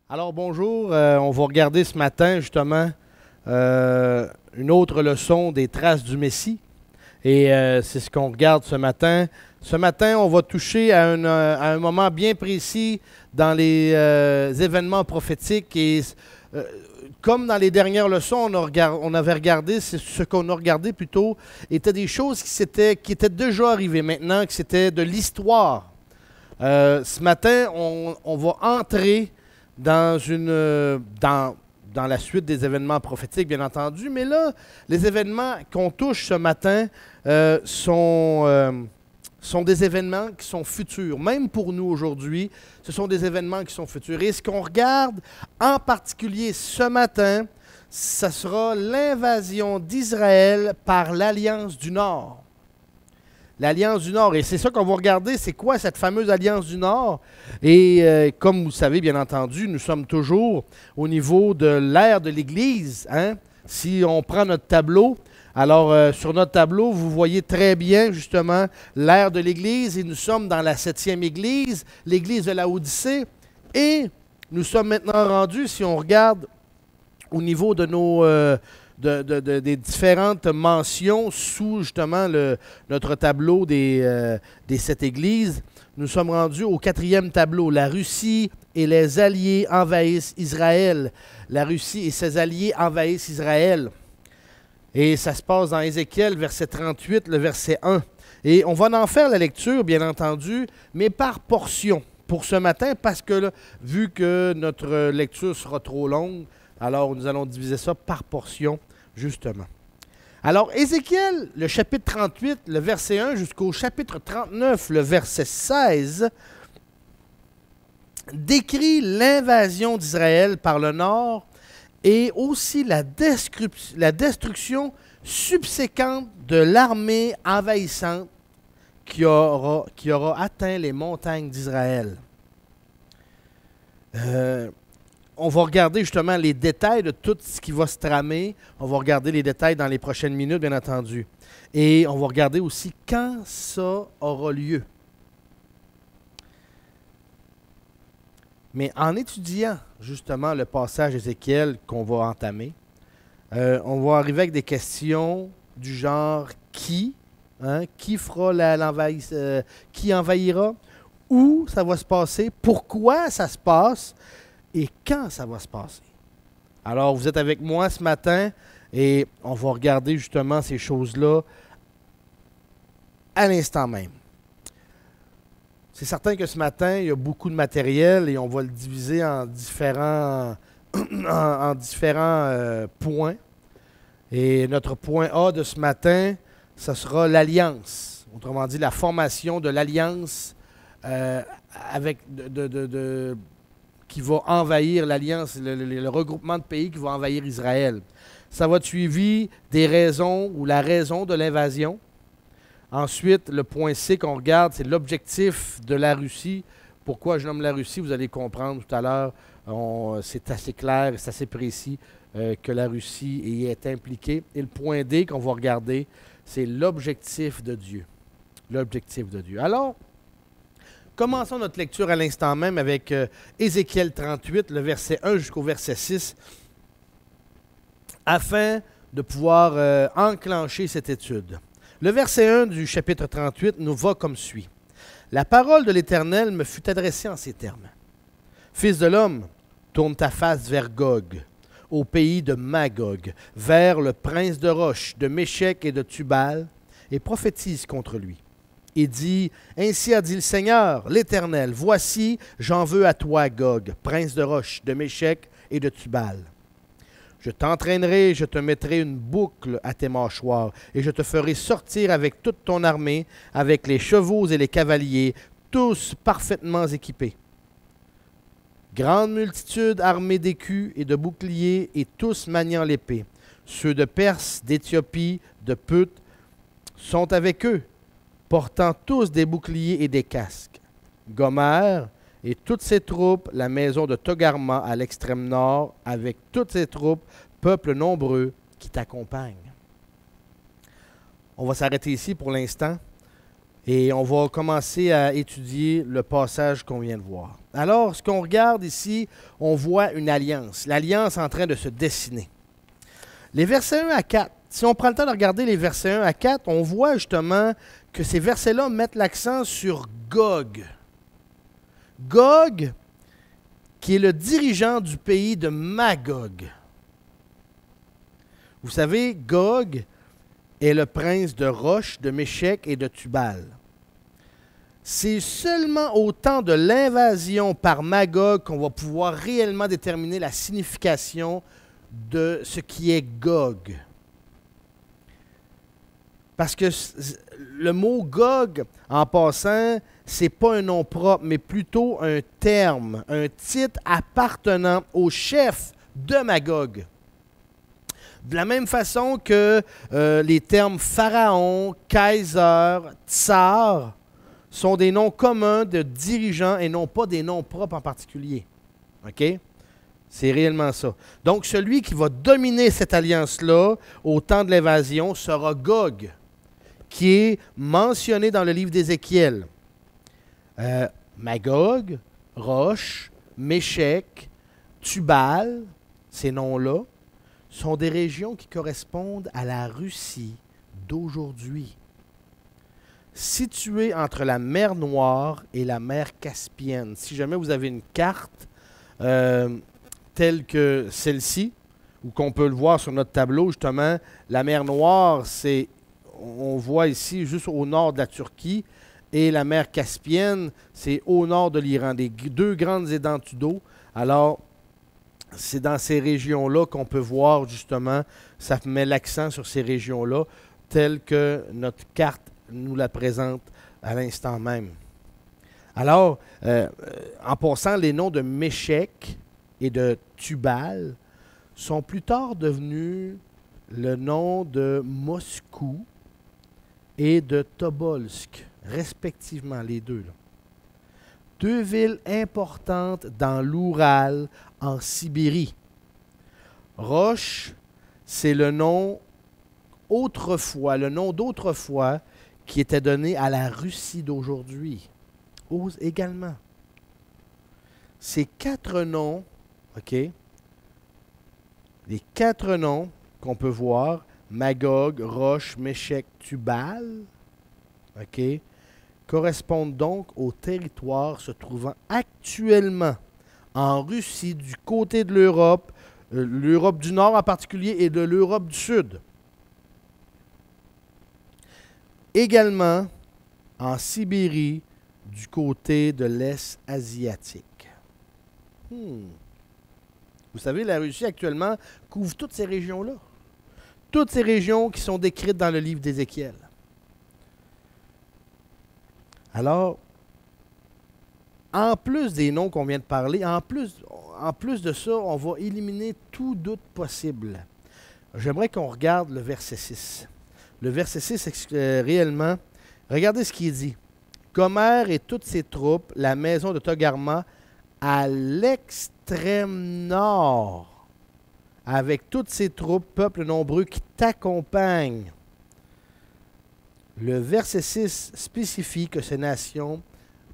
Alors bonjour, on va regarder ce matin justement une autre leçon des traces du Messie. Et c'est ce qu'on regarde ce matin. Ce matin, on va toucher à un moment bien précis dans les événements prophétiques. Et comme dans les dernières leçons, on avait regardé, ce qu'on a regardé plutôt, étaient des choses qui étaient déjà arrivées maintenant, que c'était de l'histoire. Ce matin, on va entrer dans la suite des événements prophétiques, bien entendu. Mais là, les événements qu'on touche ce matin sont des événements qui sont futurs. Même pour nous aujourd'hui, ce sont des événements qui sont futurs. Et ce qu'on regarde en particulier ce matin, ce sera l'invasion d'Israël par l'Alliance du Nord. L'Alliance du Nord. Et c'est ça qu'on va regarder. C'est quoi cette fameuse Alliance du Nord? Et comme vous savez, bien entendu, nous sommes toujours au niveau de l'ère de l'Église. Hein? Si on prend notre tableau, alors sur notre tableau, vous voyez très bien justement l'ère de l'Église. Et nous sommes dans la 7e Église, l'Église de la Odyssée. Et nous sommes maintenant rendus, si on regarde au niveau de nos... des différentes mentions sous justement notre tableau des 7 églises. Nous sommes rendus au 4e tableau. La Russie et les alliés envahissent Israël. La Russie et ses alliés envahissent Israël. Et ça se passe dans Ézéchiel, verset 38, le verset 1. Et on va en faire la lecture, bien entendu, mais par portion pour ce matin, parce que là, vu que notre lecture sera trop longue, alors, nous allons diviser ça par portion, justement. Alors, Ézéchiel, le chapitre 38, le verset 1, jusqu'au chapitre 39, le verset 16, décrit l'invasion d'Israël par le nord et aussi la destruction subséquente de l'armée envahissante qui aura atteint les montagnes d'Israël. On va regarder justement les détails de tout ce qui va se tramer. On va regarder les détails dans les prochaines minutes, bien entendu. Et on va regarder aussi quand ça aura lieu. Mais en étudiant justement le passage d'Ézéchiel qu'on va entamer, on va arriver avec des questions du genre qui, hein, qui fera qui envahira, où ça va se passer, pourquoi ça se passe, et quand ça va se passer. Alors, vous êtes avec moi ce matin et on va regarder justement ces choses-là à l'instant même. C'est certain que ce matin, il y a beaucoup de matériel et on va le diviser en différents points. Et notre point A de ce matin, ce sera l'alliance. Autrement dit, la formation de l'alliance qui va envahir l'alliance, le regroupement de pays qui va envahir Israël. Ça va être suivi des raisons ou la raison de l'invasion. Ensuite, le point C qu'on regarde, c'est l'objectif de la Russie. Pourquoi je nomme la Russie, vous allez comprendre tout à l'heure. C'est assez clair, c'est assez précis que la Russie y est impliquée. Et le point D qu'on va regarder, c'est l'objectif de Dieu. L'objectif de Dieu. Alors, commençons notre lecture à l'instant même avec Ézéchiel 38, le verset 1 jusqu'au verset 6, afin de pouvoir enclencher cette étude. Le verset 1 du chapitre 38 nous va comme suit. « La parole de l'Éternel me fut adressée en ces termes. Fils de l'homme, tourne ta face vers Gog, au pays de Magog, vers le prince de Roche, de Méchec et de Tubal, et prophétise contre lui. Et dit, ainsi a dit le Seigneur, l'Éternel, voici, j'en veux à toi, Gog, prince de Roche, de Méchec et de Tubal. Je t'entraînerai, je te mettrai une boucle à tes mâchoires, et je te ferai sortir avec toute ton armée, avec les chevaux et les cavaliers, tous parfaitement équipés. Grande multitude armée d'écus et de boucliers, et tous maniant l'épée. Ceux de Perse, d'Éthiopie, de Put sont avec eux, portant tous des boucliers et des casques. Gomère et toutes ses troupes, la maison de Togarma à l'extrême nord, avec toutes ses troupes, peuple nombreux qui t'accompagnent. On va s'arrêter ici pour l'instant et on va commencer à étudier le passage qu'on vient de voir. Alors, ce qu'on regarde ici, on voit une alliance, l'alliance en train de se dessiner. Les versets 1 à 4, si on prend le temps de regarder les versets 1 à 4, on voit justement que ces versets-là mettent l'accent sur Gog. Gog, qui est le dirigeant du pays de Magog. Vous savez, Gog est le prince de Rosh, de Méshec et de Tubal. C'est seulement au temps de l'invasion par Magog qu'on va pouvoir réellement déterminer la signification de ce qui est Gog. Parce que le mot Gog, en passant, ce n'est pas un nom propre, mais plutôt un terme, un titre appartenant au chef de Magog. De la même façon que les termes pharaon, kaiser, tsar sont des noms communs de dirigeants et non pas des noms propres en particulier. OK? C'est réellement ça. Donc, celui qui va dominer cette alliance-là au temps de l'invasion sera Gog, qui est mentionné dans le livre d'Ézéchiel. Magog, Rosh, Méshec, Tubal, ces noms-là, sont des régions qui correspondent à la Russie d'aujourd'hui, située entre la mer Noire et la mer Caspienne. Si jamais vous avez une carte telle que celle-ci, ou qu'on peut le voir sur notre tableau, justement, la mer Noire, on voit ici juste au nord de la Turquie, et la mer Caspienne, c'est au nord de l'Iran, des deux grandes étendues d'eau. Alors, c'est dans ces régions-là qu'on peut voir justement, ça met l'accent sur ces régions-là, telles que notre carte nous la présente à l'instant même. Alors, en passant, les noms de Méshec et de Tubal sont plus tard devenus le nom de Moscou et de Tobolsk, respectivement, les deux. Là. Deux villes importantes dans l'Oural, en Sibérie. Rosh, c'est le nom autrefois, le nom d'autrefois qui était donné à la Russie d'aujourd'hui. Également. Ces quatre noms, OK, les quatre noms qu'on peut voir, Magog, Rosh, Méshec, Tubal, OK, correspondent donc au territoire se trouvant actuellement en Russie, du côté de l'Europe, l'Europe du Nord en particulier et de l'Europe du Sud. Également en Sibérie, du côté de l'Est asiatique. Vous savez, la Russie actuellement couvre toutes ces régions-là. Toutes ces régions qui sont décrites dans le livre d'Ézéchiel. Alors, en plus des noms qu'on vient de parler, en plus de ça, on va éliminer tout doute possible. J'aimerais qu'on regarde le verset 6. Le verset 6 réellement, regardez ce qu'il dit. Gomère et toutes ses troupes, la maison de Togarma, à l'extrême nord, avec toutes ses troupes, peuple nombreux qui t'accompagnent. Le verset 6 spécifie que ces nations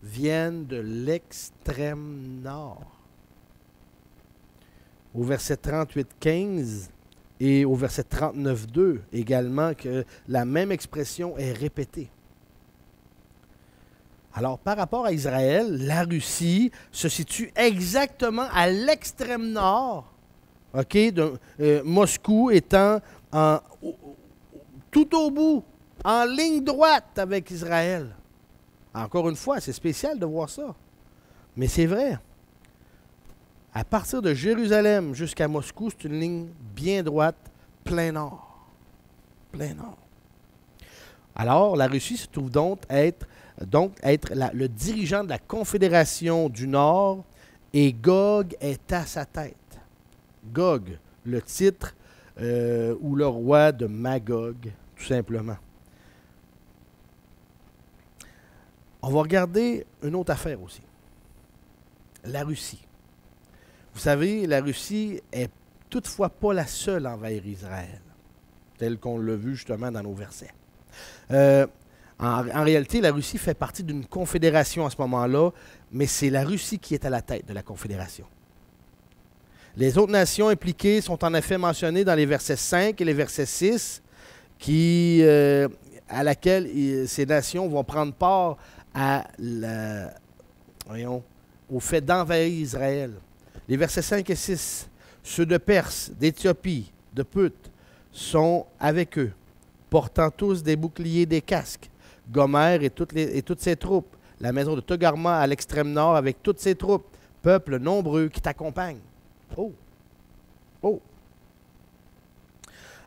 viennent de l'extrême nord. Au verset 38-15 et au verset 39-2 également, que la même expression est répétée. Alors, par rapport à Israël, la Russie se situe exactement à l'extrême nord, Moscou étant tout au bout, en ligne droite avec Israël. Encore une fois, c'est spécial de voir ça, mais c'est vrai. À partir de Jérusalem jusqu'à Moscou, c'est une ligne bien droite, plein nord. Plein nord. Alors, la Russie se trouve être le dirigeant de la Confédération du Nord et Gog est à sa tête. Gog, le titre ou le roi de Magog, tout simplement. On va regarder une autre affaire aussi. La Russie. Vous savez, la Russie est toutefois pas la seule à envahir Israël, tel qu'on l'a vu justement dans nos versets. En réalité, la Russie fait partie d'une confédération à ce moment-là, mais c'est la Russie qui est à la tête de la confédération. Les autres nations impliquées sont en effet mentionnées dans les versets 5 et les versets 6, à laquelle ces nations vont prendre part au fait d'envahir Israël. Les versets 5 et 6, ceux de Perse, d'Éthiopie, de Put, sont avec eux, portant tous des boucliers, des casques. Gomer et toutes ses troupes, la maison de Togarma à l'extrême nord avec toutes ses troupes, peuple nombreux qui t'accompagnent. Oh! Oh!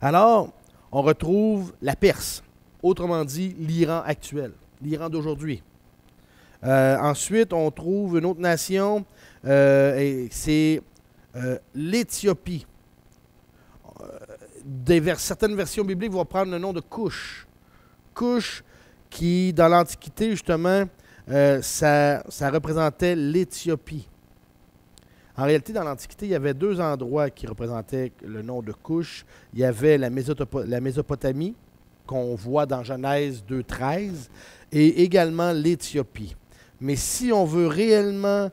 Alors, on retrouve la Perse, autrement dit l'Iran actuel, l'Iran d'aujourd'hui. Ensuite, on trouve une autre nation, et c'est l'Éthiopie. Certaines versions bibliques vont prendre le nom de Cush. Cush, qui, dans l'Antiquité, justement, ça représentait l'Éthiopie. En réalité, dans l'Antiquité, il y avait deux endroits qui représentaient le nom de Cush. Il y avait la Mésopotamie, qu'on voit dans Genèse 2.13, et également l'Éthiopie. Mais si on veut réellement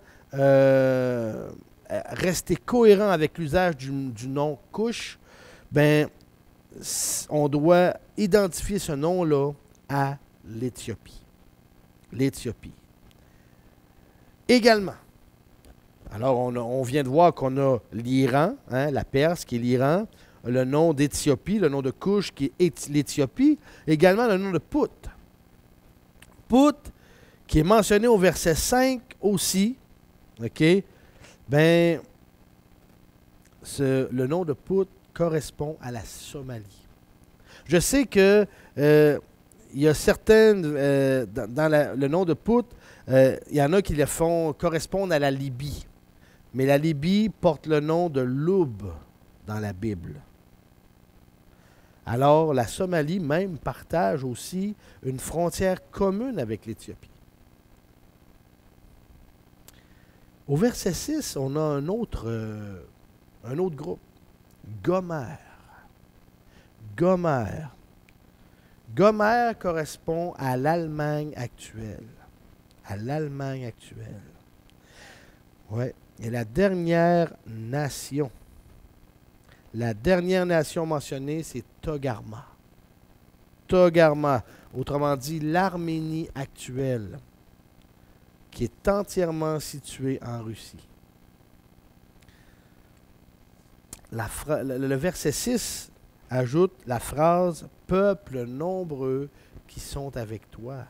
rester cohérent avec l'usage du nom Cush, ben, on doit identifier ce nom-là à l'Éthiopie. L'Éthiopie. Également, alors on vient de voir qu'on a l'Iran, la Perse qui est l'Iran, le nom d'Éthiopie, le nom de Cush qui est l'Éthiopie, également le nom de Put. Put, qui est mentionné au verset 5 aussi, OK, ben, le nom de Put correspond à la Somalie. Je sais que il y a certaines, dans le nom de Put, il y en a qui le font correspondre à la Libye. Mais la Libye porte le nom de Lub dans la Bible. Alors, la Somalie même partage aussi une frontière commune avec l'Éthiopie. Au verset 6, on a un autre groupe. Gomer. Gomer. Gomer correspond à l'Allemagne actuelle. À l'Allemagne actuelle. Oui. Et la dernière nation mentionnée, c'est Togarma. Togarma, autrement dit l'Arménie actuelle, qui est entièrement située en Russie. Le verset 6 ajoute la phrase « Peuple nombreux qui sont avec toi ».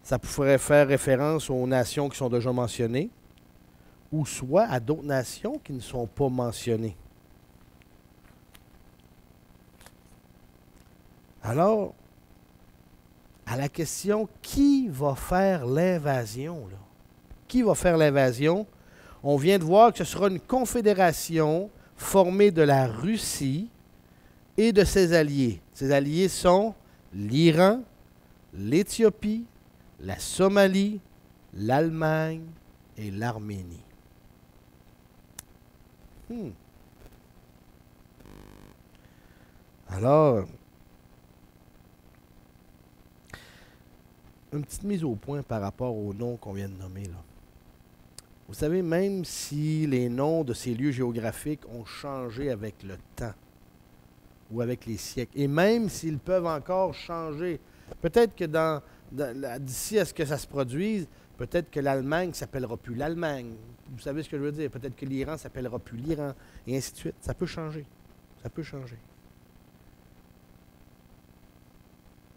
Ça pourrait faire référence aux nations qui sont déjà mentionnées, ou soit à d'autres nations qui ne sont pas mentionnées. Alors, à la question « Qui va faire l'invasion » là? Qui va faire l'invasion? On vient de voir que ce sera une confédération formée de la Russie et de ses alliés. Ses alliés sont l'Iran, l'Éthiopie, la Somalie, l'Allemagne et l'Arménie. Alors, une petite mise au point par rapport aux noms qu'on vient de nommer là. Vous savez, même si les noms de ces lieux géographiques ont changé avec le temps ou avec les siècles, et même s'ils peuvent encore changer, peut-être que d'ici à ce que ça se produise, peut-être que l'Allemagne ne s'appellera plus l'Allemagne. Vous savez ce que je veux dire? Peut-être que l'Iran ne s'appellera plus l'Iran, et ainsi de suite. Ça peut changer. Ça peut changer.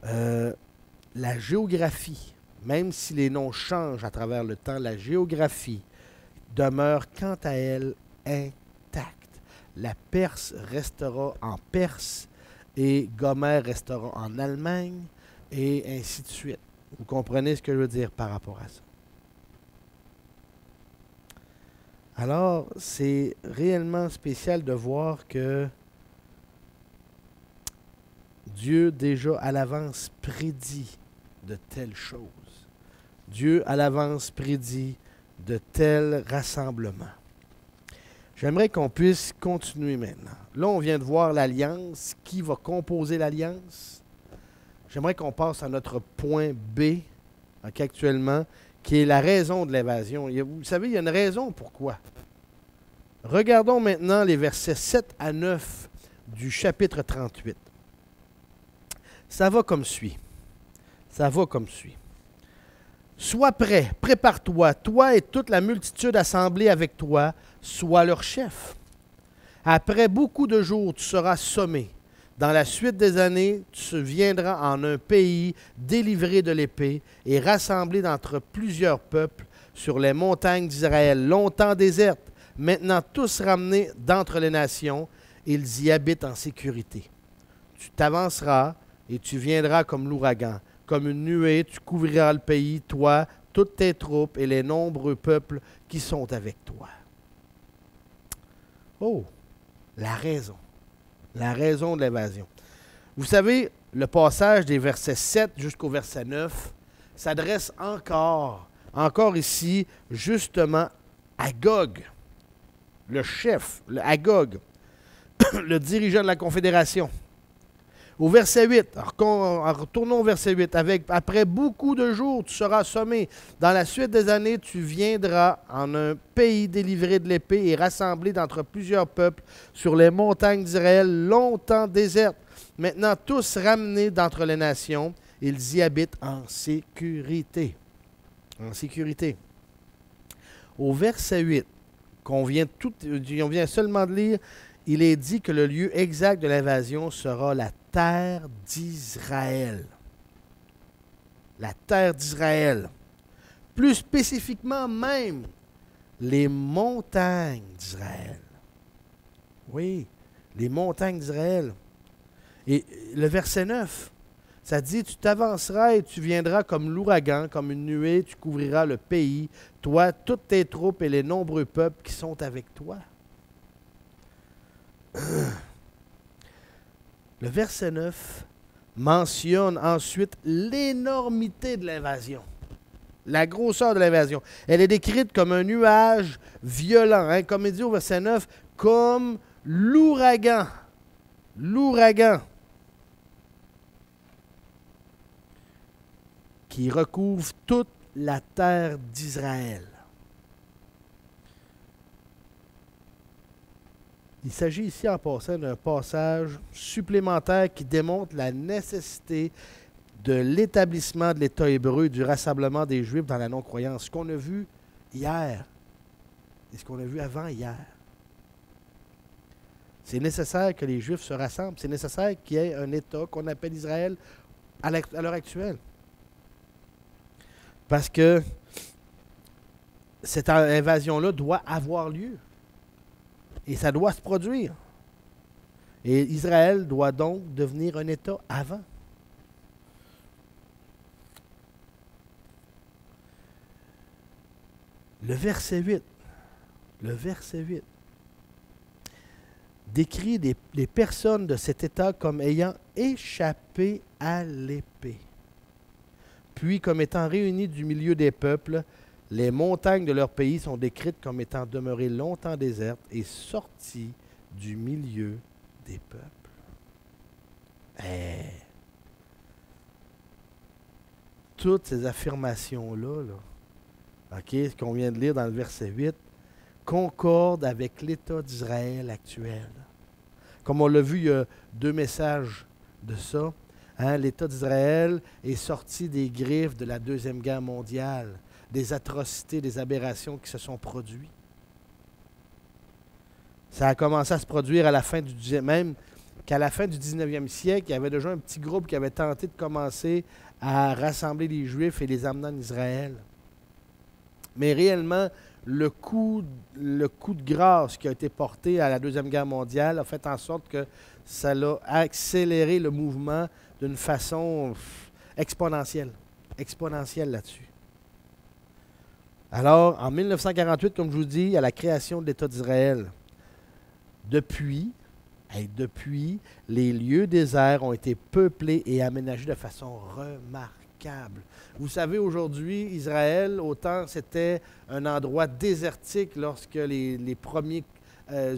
La géographie même si les noms changent à travers le temps, la géographie demeure quant à elle intacte. La Perse restera en Perse et Gomer restera en Allemagne et ainsi de suite. Vous comprenez ce que je veux dire par rapport à ça? Alors, c'est réellement spécial de voir que Dieu déjà à l'avance prédit de telles choses. Dieu à l'avance prédit de tels rassemblements. J'aimerais qu'on puisse continuer maintenant. Là, on vient de voir l'alliance. Qui va composer l'alliance? J'aimerais qu'on passe à notre point B, actuellement, qui est la raison de l'invasion. Vous savez, il y a une raison pourquoi. Regardons maintenant les versets 7 à 9 du chapitre 38. Ça va comme suit. Ça va comme suit. Sois prêt, prépare-toi, toi et toute la multitude assemblée avec toi, sois leur chef. Après beaucoup de jours, tu seras sommé. Dans la suite des années, tu viendras en un pays délivré de l'épée et rassemblé d'entre plusieurs peuples sur les montagnes d'Israël, longtemps désertes, maintenant tous ramenés d'entre les nations, ils y habitent en sécurité. Tu t'avanceras et tu viendras comme l'ouragan. Comme une nuée, tu couvriras le pays, toi, toutes tes troupes et les nombreux peuples qui sont avec toi. Oh, la raison de l'invasion. Vous savez, le passage des versets 7 jusqu'au verset 9 s'adresse encore ici, justement, à Gog, le chef, à Gog, le dirigeant de la Confédération. Au verset 8, retournons au verset 8, après beaucoup de jours, tu seras sommé. Dans la suite des années, tu viendras en un pays délivré de l'épée et rassemblé d'entre plusieurs peuples sur les montagnes d'Israël, longtemps désertes. Maintenant, tous ramenés d'entre les nations, ils y habitent en sécurité. En sécurité. Au verset 8, qu'on vient seulement de lire, il est dit que le lieu exact de l'invasion sera la terre d'Israël. La terre d'Israël. Plus spécifiquement même, les montagnes d'Israël. Oui, les montagnes d'Israël. Et le verset 9, ça dit, tu t'avanceras et tu viendras comme l'ouragan, comme une nuée, tu couvriras le pays, toi, toutes tes troupes et les nombreux peuples qui sont avec toi. Le verset 9 mentionne ensuite l'énormité de l'invasion, la grosseur de l'invasion. Elle est décrite comme un nuage violent, comme il dit au verset 9, comme l'ouragan. L'ouragan qui recouvre toute la terre d'Israël. Il s'agit ici en passant d'un passage supplémentaire qui démontre la nécessité de l'établissement de l'État hébreu et du rassemblement des Juifs dans la non-croyance. Ce qu'on a vu hier et ce qu'on a vu avant hier. C'est nécessaire que les Juifs se rassemblent. C'est nécessaire qu'il y ait un État qu'on appelle Israël à l'heure actuelle. Parce que cette invasion-là doit avoir lieu. Et ça doit se produire. Et Israël doit donc devenir un État avant. Le verset 8 décrit les personnes de cet État comme ayant échappé à l'épée. Puis, comme étant réunies du milieu des peuples, les montagnes de leur pays sont décrites comme étant demeurées longtemps désertes et sorties du milieu des peuples. Toutes ces affirmations-là, ce qu'on vient de lire dans le verset 8, concordent avec l'État d'Israël actuel. Comme on l'a vu, il y a 2 messages de ça. L'État d'Israël est sorti des griffes de la Deuxième Guerre mondiale, des atrocités, des aberrations qui se sont produites. Ça a commencé à se produire à la fin du 10e, même qu'à la fin du 19e siècle, il y avait déjà un petit groupe qui avait tenté de commencer à rassembler les Juifs et les amener en Israël. Mais réellement, le coup de grâce qui a été porté à la Deuxième Guerre mondiale a fait en sorte que ça a accéléré le mouvement d'une façon exponentielle là-dessus. Alors, en 1948, comme je vous dis, à la création de l'État d'Israël, depuis, les lieux déserts ont été peuplés et aménagés de façon remarquable. Vous savez, aujourd'hui, Israël, autant c'était un endroit désertique lorsque les premiers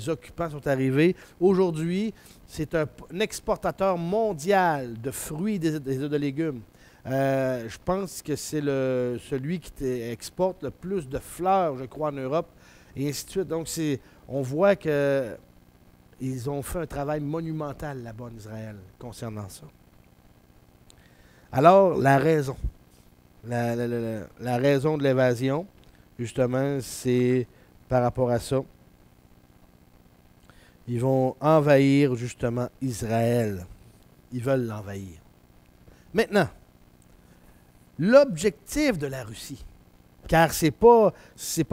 occupants sont arrivés. Aujourd'hui, c'est un exportateur mondial de fruits et de légumes. Je pense que c'est celui qui exporte le plus de fleurs, je crois, en Europe, et ainsi de suite. Donc, on voit qu'ils ont fait un travail monumental là-bas en Israël concernant ça. Alors, la raison. La raison de l'évasion, justement, c'est par rapport à ça. Ils vont envahir, justement, Israël. Ils veulent l'envahir. Maintenant, l'objectif de la Russie, car c'est pas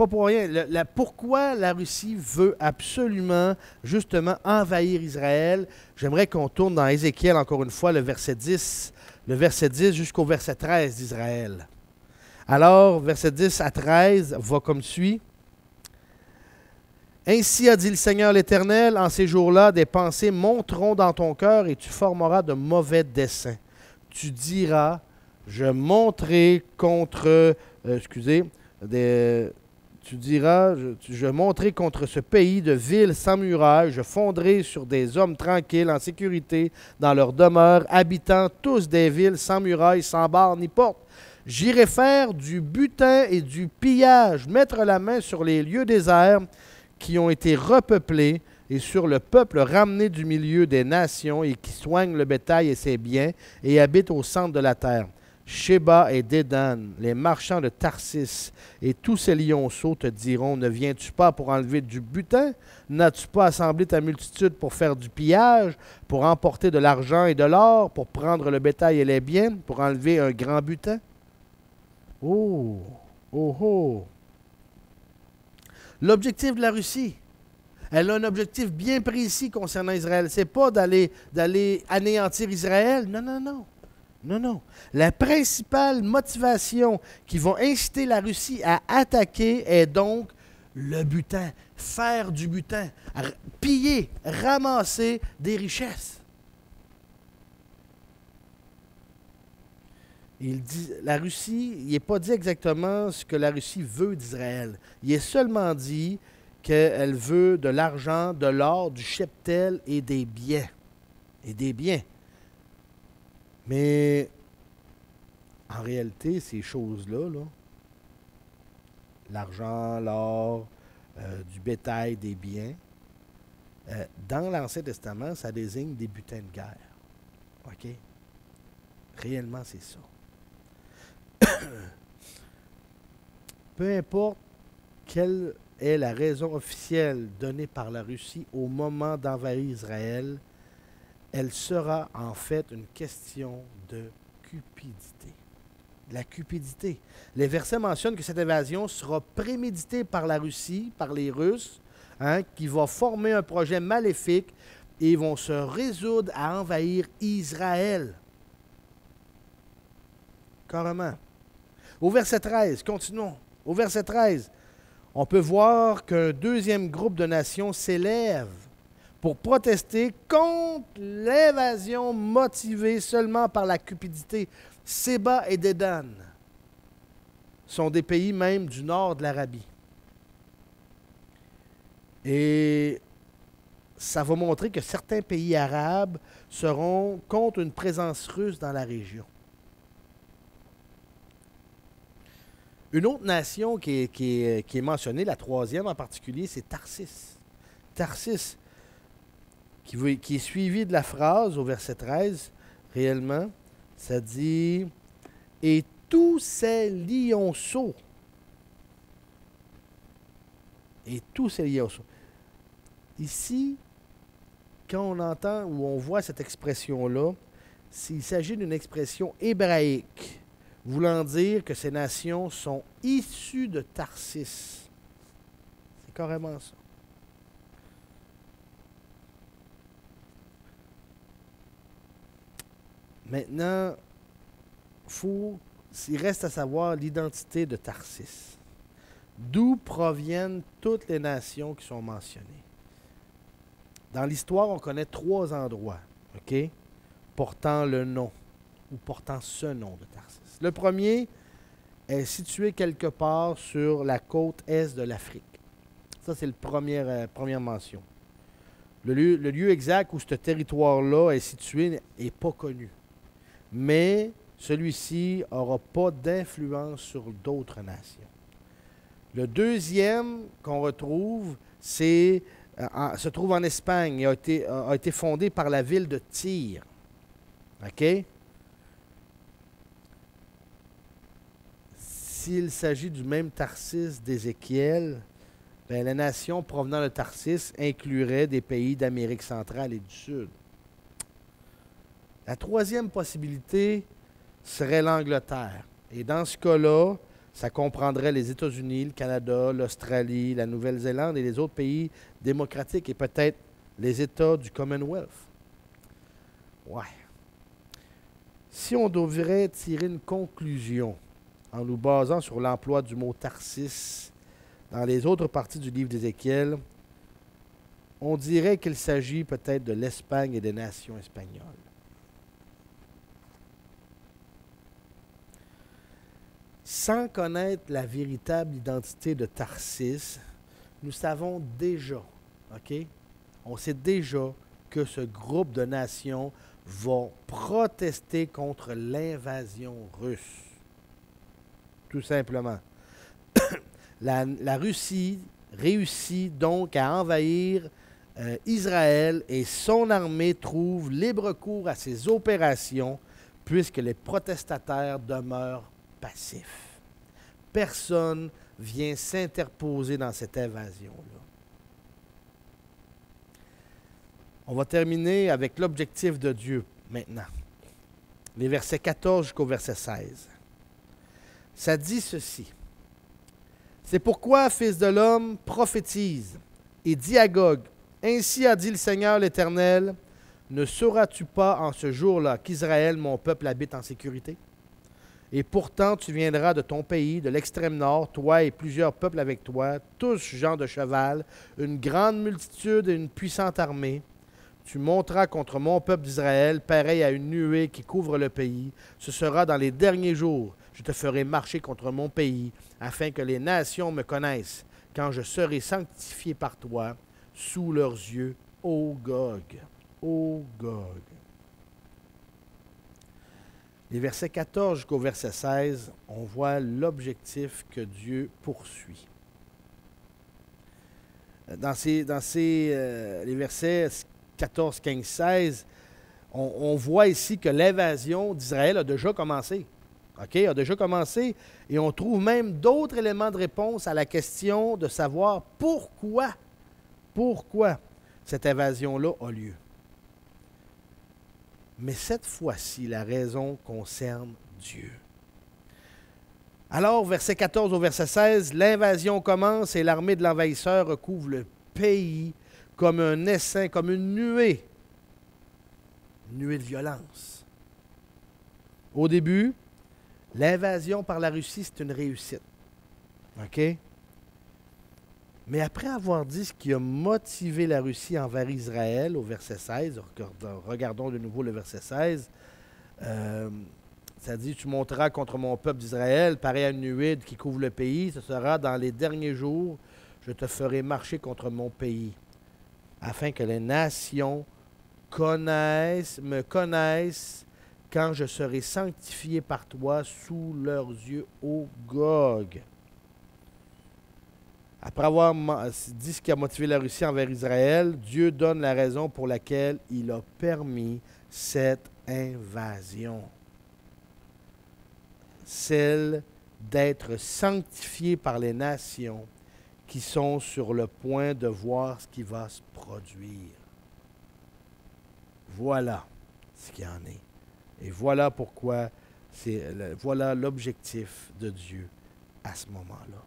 pour rien. Pourquoi la Russie veut absolument, justement, envahir Israël? J'aimerais qu'on tourne dans Ézéchiel, encore une fois, le verset 10 jusqu'au verset 13 d'Israël. Alors, verset 10 à 13 va comme suit. « Ainsi a dit le Seigneur l'Éternel, en ces jours-là, des pensées monteront dans ton cœur et tu formeras de mauvais desseins. Tu diras, je monterai contre... je monterai contre ce pays de villes sans murailles, je fonderai sur des hommes tranquilles, en sécurité, dans leurs demeures, habitant tous des villes sans murailles, sans barres ni portes. J'irai faire du butin et du pillage, mettre la main sur les lieux déserts qui ont été repeuplés et sur le peuple ramené du milieu des nations et qui soigne le bétail et ses biens et habite au centre de la terre. Sheba et Dédan, les marchands de Tarsis et tous ces lionceaux te diront, ne viens-tu pas pour enlever du butin? N'as-tu pas assemblé ta multitude pour faire du pillage, pour emporter de l'argent et de l'or, pour prendre le bétail et les biens, pour enlever un grand butin? Oh, oh, oh! L'objectif de la Russie, elle a un objectif bien précis concernant Israël. Ce n'est pas d'aller anéantir Israël. Non, non, non. Non, non. La principale motivation qui va inciter la Russie à attaquer est donc le butin. Faire du butin. Piller, ramasser des richesses. Il dit, la Russie, il n'est pas dit exactement ce que la Russie veut d'Israël. Il est seulement dit qu'elle veut de l'argent, de l'or, du cheptel et des biens. Et des biens. Mais en réalité, ces choses-là, l'argent, l'or, du bétail, des biens, dans l'Ancien Testament, ça désigne des butins de guerre. OK? Réellement, c'est ça. Peu importe quelle est la raison officielle donnée par la Russie au moment d'envahir Israël, elle sera en fait une question de cupidité. La cupidité. Les versets mentionnent que cette invasion sera préméditée par la Russie, par les Russes, qui va former un projet maléfique et vont se résoudre à envahir Israël. Carrément. Au verset 13, continuons. Au verset 13, on peut voir qu'un deuxième groupe de nations s'élève pour protester contre l'invasion motivée seulement par la cupidité. Séba et Dédan sont des pays même du nord de l'Arabie. Et ça va montrer que certains pays arabes seront contre une présence russe dans la région. Une autre nation qui est mentionnée, la troisième en particulier, c'est Tarsis. Tarsis, qui est suivi de la phrase au verset 13, réellement, ça dit « Et tous ces lionceaux. » Et tous ces lionceaux. Ici, quand on entend ou on voit cette expression-là, il s'agit d'une expression hébraïque, voulant dire que ces nations sont issues de Tarsis. C'est carrément ça. Maintenant, il reste à savoir l'identité de Tarsis. D'où proviennent toutes les nations qui sont mentionnées. Dans l'histoire, on connaît 3 endroits, OK, portant le nom ou portant ce nom de Tarsis. Le premier est situé quelque part sur la côte est de l'Afrique. Ça, c'est la première mention. Le lieu exact où ce territoire-là est situé n'est pas connu. Mais celui-ci n'aura pas d'influence sur d'autres nations. Le deuxième qu'on retrouve, se trouve en Espagne et a été fondé par la ville de Tyr. OK? S'il s'agit du même Tarsis d'Ézéchiel, bien, la nation provenant de Tarsis inclurait des pays d'Amérique centrale et du Sud. La troisième possibilité serait l'Angleterre. Et dans ce cas-là, ça comprendrait les États-Unis, le Canada, l'Australie, la Nouvelle-Zélande et les autres pays démocratiques et peut-être les États du Commonwealth. Ouais. Si on devrait tirer une conclusion en nous basant sur l'emploi du mot Tarsis dans les autres parties du livre d'Ézéchiel, on dirait qu'il s'agit peut-être de l'Espagne et des nations espagnoles. Sans connaître la véritable identité de Tarsis, nous savons déjà, OK? On sait déjà que ce groupe de nations va protester contre l'invasion russe. Tout simplement. La Russie réussit donc à envahir Israël et son armée trouve libre cours à ses opérations puisque les protestataires demeurent passifs. Personne vient s'interposer dans cette invasion-là. On va terminer avec l'objectif de Dieu maintenant. Les versets 14 jusqu'au verset 16. Ça dit ceci. C'est pourquoi, fils de l'homme, prophétise et dis à Gog, ainsi a dit le Seigneur l'Éternel, ne sauras-tu pas en ce jour-là qu'Israël, mon peuple, habite en sécurité? Et pourtant, tu viendras de ton pays, de l'extrême nord, toi et plusieurs peuples avec toi, tous gens de cheval, une grande multitude et une puissante armée. Tu monteras contre mon peuple d'Israël, pareil à une nuée qui couvre le pays. Ce sera dans les derniers jours. Je te ferai marcher contre mon pays, afin que les nations me connaissent, quand je serai sanctifié par toi, sous leurs yeux, ô Gog. Ô Gog. Les versets 14 jusqu'au verset 16, on voit l'objectif que Dieu poursuit. Dans les versets 14, 15, 16, on voit ici que l'invasion d'Israël a déjà commencé. OK? A déjà commencé et on trouve même d'autres éléments de réponse à la question de savoir pourquoi cette invasion-là a lieu. Mais cette fois-ci, la raison concerne Dieu. Alors, verset 14 au verset 16, l'invasion commence et l'armée de l'envahisseur recouvre le pays comme un essaim, comme une nuée de violence. Au début, l'invasion par la Russie, c'est une réussite. OK? Mais après avoir dit ce qui a motivé la Russie envers Israël, au verset 16, regardons de nouveau le verset 16, ça dit, tu monteras contre mon peuple d'Israël, pareil à une nuée qui couvre le pays, ce sera dans les derniers jours, je te ferai marcher contre mon pays, afin que les nations me connaissent, quand je serai sanctifié par toi sous leurs yeux, ô Gog. Après avoir dit ce qui a motivé la Russie envers Israël, Dieu donne la raison pour laquelle il a permis cette invasion. Celle d'être sanctifié par les nations qui sont sur le point de voir ce qui va se produire. Voilà ce qu'il y en est. Et voilà pourquoi, voilà l'objectif de Dieu à ce moment-là.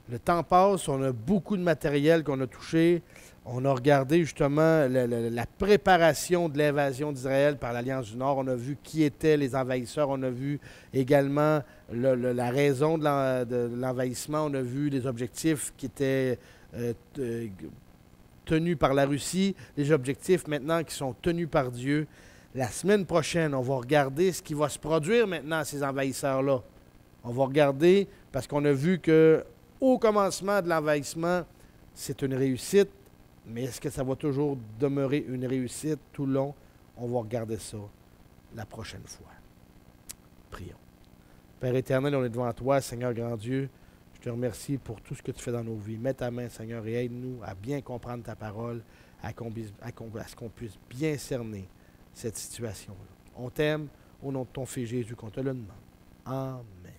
Le temps passe, on a beaucoup de matériel qu'on a touché. On a regardé justement la préparation de l'invasion d'Israël par l'Alliance du Nord. On a vu qui étaient les envahisseurs. On a vu également la raison de l'envahissement. On a vu les objectifs qui étaient tenus par la Russie, les objectifs maintenant qui sont tenus par Dieu. La semaine prochaine, on va regarder ce qui va se produire maintenant à ces envahisseurs-là. On va regarder, parce qu'on a vu que au commencement de l'envahissement, c'est une réussite, mais est-ce que ça va toujours demeurer une réussite tout le long? On va regarder ça la prochaine fois. Prions. Père éternel, on est devant toi, Seigneur grand Dieu. Je te remercie pour tout ce que tu fais dans nos vies. Mets ta main, Seigneur, et aide-nous à bien comprendre ta parole, à ce qu'on puisse bien cerner cette situation-là. On t'aime, au nom de ton Fils Jésus, qu'on te le demande. Amen.